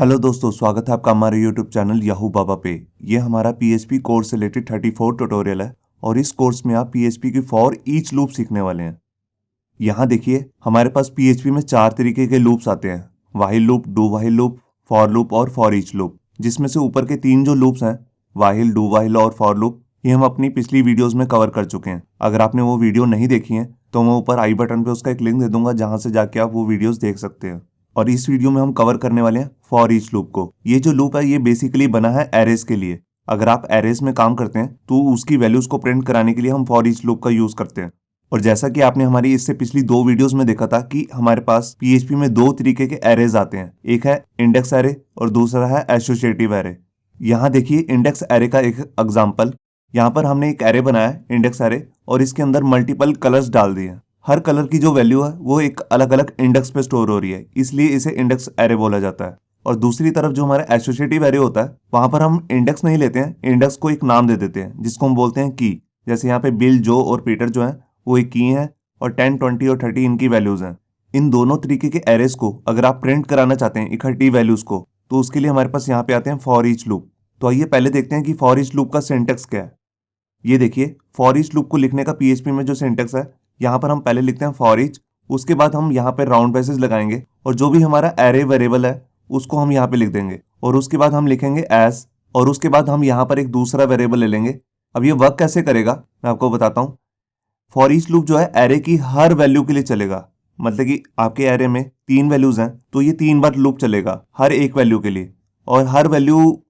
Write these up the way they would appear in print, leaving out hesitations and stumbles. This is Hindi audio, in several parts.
हेलो दोस्तों, स्वागत है आपका हमारे यूट्यूब चैनल याहू बाबा पे। ये हमारा पीएचपी कोर्स से रिलेटेड 34 ट्यूटोरियल है और इस कोर्स में आप पीएचपी की फॉर ईच लूप सीखने वाले हैं। यहाँ देखिए, हमारे पास पीएचपी में 4 तरीके के लूप्स आते हैं: while loop, do while loop, for loop और फॉर ईच लूप। जिसमें से ऊपर के 3 जो लूप्स हैं, व्हाइल, डू व्हाइल और फॉर लूप, ये हम अपनी पिछली वीडियोज़ में कवर कर चुके हैं। अगर आपने वो वीडियो नहीं देखी है तो मैं ऊपर आई बटन पे उसका एक लिंक दे दूंगा, जहाँ से जाके आप वो वीडियोज़ देख सकते हैं। और इस वीडियो में हम कवर करने वाले हैं फॉर ईच लूप को। ये जो लूप है ये बेसिकली बना है एरेज के लिए। अगर आप एरेज में काम करते हैं तो उसकी वैल्यूज को प्रिंट कराने के लिए हम फॉर ईच लूप का यूज करते हैं। और जैसा कि आपने हमारी इससे पिछली 2 वीडियोस में देखा था कि हमारे पास पीएचपी में 2 तरीके के एरेज आते हैं, एक है इंडेक्स एरे और दूसरा है एसोसिएटिव एरे। यहाँ देखिए इंडेक्स एरे का एक एग्जाम्पल। यहाँ पर हमने एक एरे बनाया है इंडेक्स एरे और इसके अंदर मल्टीपल कलर्स डाल दिए हैं। हर कलर की जो वैल्यू है वो एक अलग अलग इंडेक्स पे स्टोर हो रही है, इसलिए इसे इंडेक्स एरे बोला जाता है। और दूसरी तरफ जो हमारा एसोसिएटिव एरे होता है, वहां पर हम इंडेक्स नहीं लेते हैं, इंडेक्स को एक नाम दे देते हैं जिसको हम बोलते हैं की। जैसे यहाँ पे बिल, जो और पीटर जो है वो एक की है और 10, 20 और 30 इनकी वैल्यूज हैं। इन दोनों तरीके के एरेज को अगर आप प्रिंट कराना चाहते हैं इकट्ठी वैल्यूज को, तो उसके लिए हमारे पास यहाँ पे आते हैं फॉर ईच लूप। तो आइए पहले देखते हैं कि फॉर ईच लूप का सिंटेक्स क्या है। ये देखिए, फॉर ईच लूप को लिखने का पीएचपी में जो सिंटेक्स है, यहाँ पर हम पहले लिखते हैं फॉर ईच, उसके बाद हम यहाँ पे राउंड ब्रेसेस लगाएंगे और जो भी हमारा एरे वेरिएबल है उसको हम यहाँ पे लिख देंगे और उसके बाद हम लिखेंगे एस और उसके बाद हम यहाँ पर एक दूसरा वेरिएबल ले लेंगे। अब ये वर्क कैसे करेगा मैं आपको बताता हूँ। फॉर ईच लूप जो है एरे की हर वैल्यू के लिए चलेगा। मतलब कि आपके एरे में 3 वैल्यूज हैं तो ये 3 बार लूप चलेगा हर एक वैल्यू के लिए, और हर वैल्यू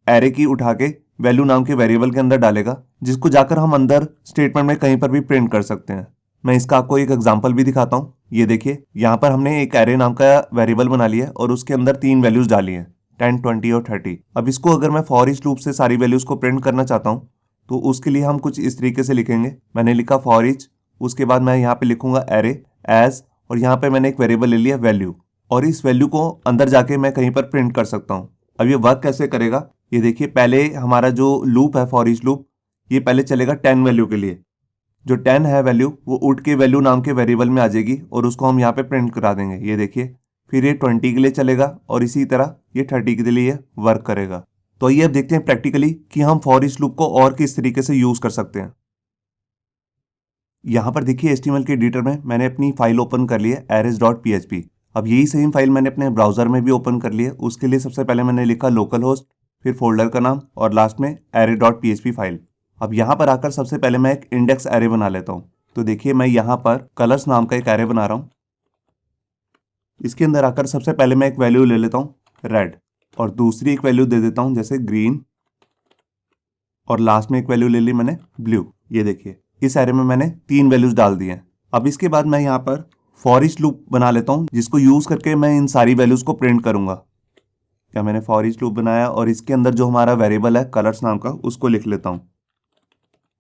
एरे की उठा के वैल्यू नाम के वेरिएबल के अंदर डालेगा, जिसको जाकर हम अंदर स्टेटमेंट में कहीं पर भी प्रिंट कर सकते हैं। मैं इसका आपको एक एग्जांपल भी दिखाता हूँ। ये देखिए, यहाँ पर हमने एक एरे नाम का वेरिएबल बना लिया है और उसके अंदर 3 वैल्यूज डाली हैं, 10, 20 और 30। अब इसको अगर मैं फॉर ईच लूप से सारी वैल्यूज को प्रिंट करना चाहता हूँ तो उसके लिए हम कुछ इस तरीके से लिखेंगे। मैंने लिखा फॉर ईच, उसके बाद मैं यहाँ पे लिखूंगा एरे एज, और यहाँ पे मैंने एक वेरिएबल ले लिया वैल्यू, और इस वैल्यू को अंदर जाके मैं कहीं पर प्रिंट कर सकता हूँ। अब ये वर्क कैसे करेगा, ये देखिए, पहले हमारा जो लूप है फॉर ईच लूप, ये पहले चलेगा 10 वैल्यू के लिए। जो 10 है वैल्यू वो उठ के वैल्यू नाम के वेरिएबल में आ जाएगी और उसको हम यहाँ पे प्रिंट करा देंगे। ये देखिए, फिर ये 20 के लिए चलेगा और इसी तरह ये 30 के लिए वर्क करेगा। तो ये अब देखते हैं प्रैक्टिकली कि हम फॉर ईच लूप को और किस तरीके से यूज कर सकते हैं। यहाँ पर देखिए HTML के एडिटर में मैंने अपनी फाइल ओपन कर ली है arrays.php। अब यही सेम फाइल मैंने अपने ब्राउजर में भी ओपन कर ली है। उसके लिए सबसे पहले मैंने लिखा लोकल होस्ट, फिर फोल्डर का नाम और लास्ट में array.php फाइल। अब यहाँ पर आकर सबसे पहले मैं एक इंडेक्स एरे बना लेता हूँ। तो देखिए, मैं यहाँ पर कलर्स नाम का एक एरे बना रहा हूँ। इसके अंदर आकर सबसे पहले मैं एक वैल्यू ले लेता हूँ रेड, और दूसरी एक वैल्यू दे देता हूँ जैसे ग्रीन, और लास्ट में एक वैल्यू ले ली मैंने ब्लू। ये देखिए, इस एरे में मैंने 3 वैल्यूज डाल दी हैं। अब इसके बाद मैं यहाँ पर फॉर ईच लूप बना लेता हूँ जिसको यूज करके मैं इन सारी वैल्यूज को प्रिंट करूंगा। क्या मैंने फॉर ईच लूप बनाया और इसके अंदर जो हमारा वेरिएबल है कलर्स नाम का, उसको लिख लेता हूँ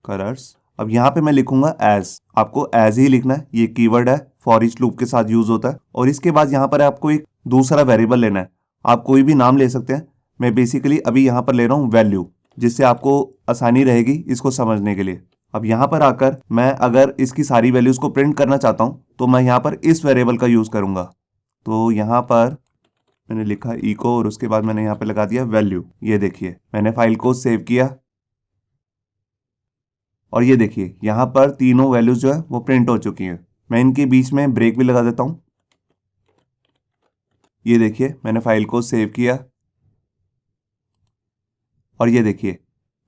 कलर्स। अब यहाँ पे मैं लिखूंगा एज, आपको एज ही लिखना है, ये कीवर्ड है फॉर ईच लूप के साथ यूज होता है। और इसके बाद यहाँ पर आपको एक दूसरा वेरिएबल लेना है। आप कोई भी नाम ले सकते हैं, मैं बेसिकली अभी यहाँ पर ले रहा हूँ वैल्यू, जिससे आपको आसानी रहेगी इसको समझने के लिए। अब यहाँ पर आकर मैं अगर इसकी सारी वैल्यूज को प्रिंट करना चाहता हूँ तो मैं यहाँ पर इस वेरिएबल का यूज करूंगा। तो यहाँ पर मैंने लिखा इको और उसके बाद मैंने यहाँ पे लगा दिया वैल्यू। ये देखिए, मैंने फाइल को सेव किया और ये देखिए यहाँ पर तीनों वैल्यूज जो है वो प्रिंट हो चुकी हैं। मैं इनके बीच में ब्रेक भी लगा देता हूँ। ये देखिए, मैंने फाइल को सेव किया और ये देखिए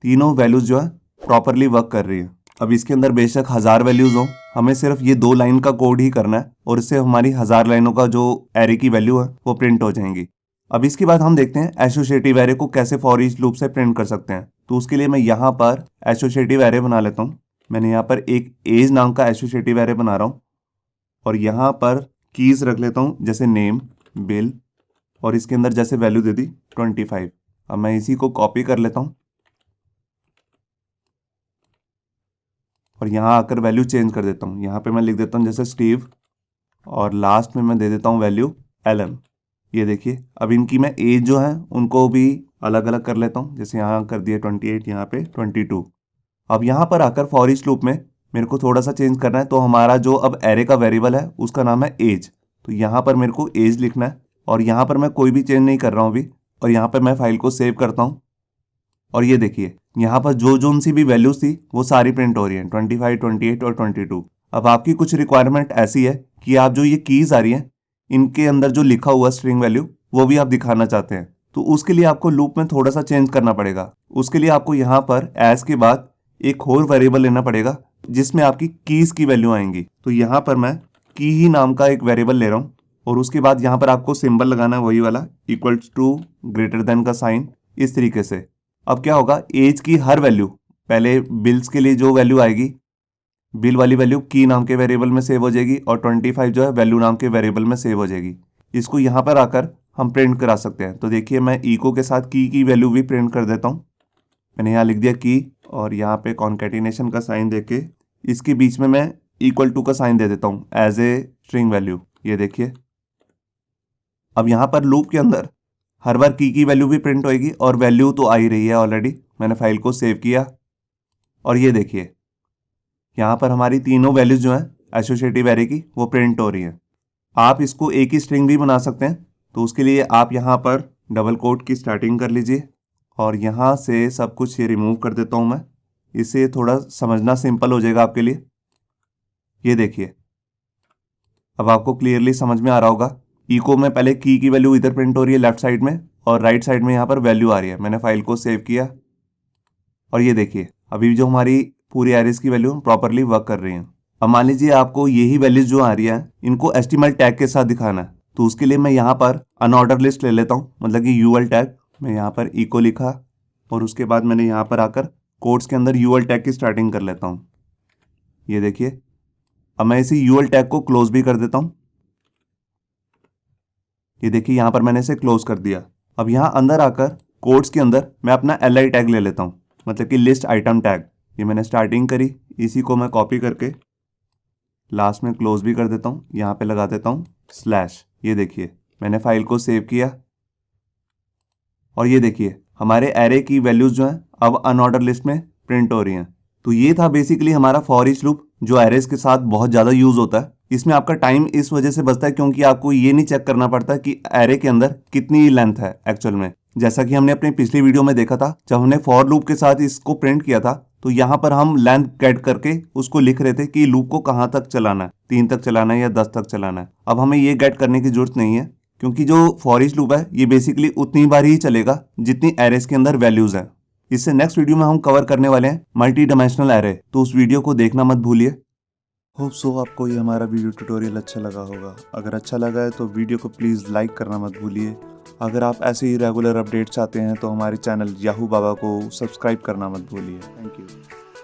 तीनों वैल्यूज जो है प्रॉपरली वर्क कर रही है। अब इसके अंदर बेशक 1000 वैल्यूज हो, हमें सिर्फ ये 2 लाइन का कोड ही करना है और इससे हमारी 1000 लाइनों का जो एरे की वैल्यू है वो प्रिंट हो जाएंगी। अब इसके बाद हम देखते हैं एसोसिएटिव एरे को कैसे फॉर ईच लूप से प्रिंट कर सकते हैं। तो उसके लिए मैं यहाँ पर एसोसिएटिव एरे बना लेता हूँ। मैंने यहाँ पर एक एज नाम का एसोसिएटिव एरे बना रहा हूँ और यहाँ पर कीज रख लेता हूँ जैसे नेम, बिल, और इसके अंदर जैसे वैल्यू दे दी 25। अब मैं इसी को कॉपी कर लेता हूँ और यहाँ आकर वैल्यू चेंज कर देता हूँ। यहाँ पे मैं लिख देता हूँ जैसे स्टीव और लास्ट में मैं दे देता हूँ वैल्यू एलन। ये देखिए, अब इनकी मैं एज जो है उनको भी अलग अलग कर लेता हूँ। जैसे यहाँ कर दिया 28, यहाँ पे 22। अब यहाँ पर आकर फॉर ईच लूप में मेरे को थोड़ा सा चेंज करना है। तो हमारा जो अब एरे का वेरिएबल है उसका नाम है एज। तो यहाँ पर मेरे को एज लिखना है और यहाँ पर मैं कोई भी चेंज नहीं कर रहा हूँ अभी। और यहाँ पर मैं फाइल को सेव करता हूँ और ये देखिए यहाँ पर जो सी भी वैल्यूज थी वो सारी प्रिंट हो रही हैं, 25, 28 और 22। अब आपकी कुछ रिक्वायरमेंट ऐसी है कि आप जो ये कीज आ रही हैं इनके अंदर जो लिखा हुआ स्ट्रिंग वैल्यू वो भी आप दिखाना चाहते हैं, तो उसके लिए आपको लूप में थोड़ा सा चेंज करना पड़ेगा। उसके लिए आपको यहाँ पर एज के बाद एक और वेरिएबल लेना पड़ेगा जिसमें आपकी कीज की वैल्यू आएंगी। तो यहाँ पर मैं की ही नाम का एक वेरिएबल ले रहा हूँ और उसके बाद यहाँ पर आपको सिंबल लगाना है वही वाला इक्वल्स टू ग्रेटर देन का साइन, इस तरीके से। अब क्या होगा, एज की हर वैल्यू पहले बिल्स के लिए जो वैल्यू आएगी बिल वाली वैल्यू की नाम के वेरिएबल में सेव हो जाएगी और 25 जो है वैल्यू नाम के वेरिएबल में सेव हो जाएगी। इसको यहाँ पर आकर हम प्रिंट करा सकते हैं। तो देखिए मैं इको के साथ की वैल्यू भी प्रिंट कर देता हूँ। मैंने यहाँ लिख दिया की और यहाँ पे कॉन्केटिनेशन का साइन देके इसके बीच में मैं इक्वल टू का साइन दे देता हूँ एज ए स्ट्रिंग वैल्यू। ये देखिए अब यहाँ पर लूप के अंदर हर बार की वैल्यू भी प्रिंट होएगी और वैल्यू तो आ ही रही है ऑलरेडी। मैंने फाइल को सेव किया और ये देखिए यहाँ पर हमारी तीनों वैल्यूज जो हैं एसोसिएटिव एरे की वो प्रिंट हो रही हैं। आप इसको एक ही स्ट्रिंग भी बना सकते हैं, तो उसके लिए आप यहाँ पर डबल कोट की स्टार्टिंग कर लीजिए और यहाँ से सब कुछ ये रिमूव कर देता हूँ मैं, इससे थोड़ा समझना सिंपल हो जाएगा आपके लिए। ये देखिए अब आपको क्लियरली समझ में आ रहा होगा। इको में पहले की वैल्यू इधर प्रिंट हो रही है लेफ्ट साइड में और राइट साइड में यहाँ पर वैल्यू आ रही है। मैंने फाइल को सेव किया और ये देखिए अभी जो हमारी पूरी एरेज की वैल्यू प्रॉपरली वर्क कर रही है। अब मान लीजिए आपको यही वैल्यूज जो आ रही है इनको एचटीएमएल टैग के साथ दिखाना है, तो उसके लिए मैं यहाँ पर अनऑर्डर लिस्ट ले लेता हूँ, मतलब कि यूएल टैग। मैं यहाँ पर इको लिखा और उसके बाद मैंने यहाँ पर आकर कोड्स के अंदर यूएल टैग की स्टार्टिंग कर लेता हूँ। ये देखिए अब मैं इसी यूएल टैग को क्लोज भी कर देता हूँ। ये देखिए यहाँ पर मैंने इसे क्लोज कर दिया। अब यहाँ अंदर आकर कोड्स के अंदर मैं अपना एलआई टैग ले लेता हूँ, मतलब कि लिस्ट आइटम टैग। ये मैंने स्टार्टिंग करी, इसी को मैं कॉपी करके लास्ट में क्लोज भी कर देता हूँ। यहाँ पे लगा देता हूँ स्लैश। ये देखिए मैंने फाइल को सेव किया और ये देखिए हमारे एरे की वैल्यूज जो हैं अब अनऑर्डर लिस्ट में प्रिंट हो रही हैं। तो ये था बेसिकली हमारा फॉर ईच लूप जो एरेज के साथ बहुत ज़्यादा यूज होता है। इसमें आपका टाइम इस वजह से बचता है क्योंकि आपको ये नहीं चेक करना पड़ता कि एरे के अंदर कितनी लेंथ है एक्चुअल में। जैसा कि हमने अपनी पिछली वीडियो में देखा था, जब हमने फॉर लूप के साथ इसको प्रिंट किया था तो यहाँ पर हम लेंथ गेट करके उसको लिख रहे थे कि लूप को कहाँ तक चलाना है, 3 तक चलाना है या 10 तक चलाना है। अब हमें ये गेट करने की जरूरत नहीं है क्योंकि जो फॉर ईच लूप है ये बेसिकली उतनी बार ही चलेगा जितनी एरेज के अंदर वैल्यूज हैं। इससे नेक्स्ट वीडियो में हम कवर करने वाले हैं मल्टी डायमेंशनल एरे, तो उस वीडियो को देखना मत भूलिए। होप सो आपको ये हमारा वीडियो ट्यूटोरियल अच्छा लगा होगा। अगर अच्छा लगा है तो वीडियो को प्लीज़ लाइक करना मत भूलिए। अगर आप ऐसे ही रेगुलर अपडेट चाहते हैं तो हमारे चैनल याहू बाबा को सब्सक्राइब करना मत भूलिए। Thank you.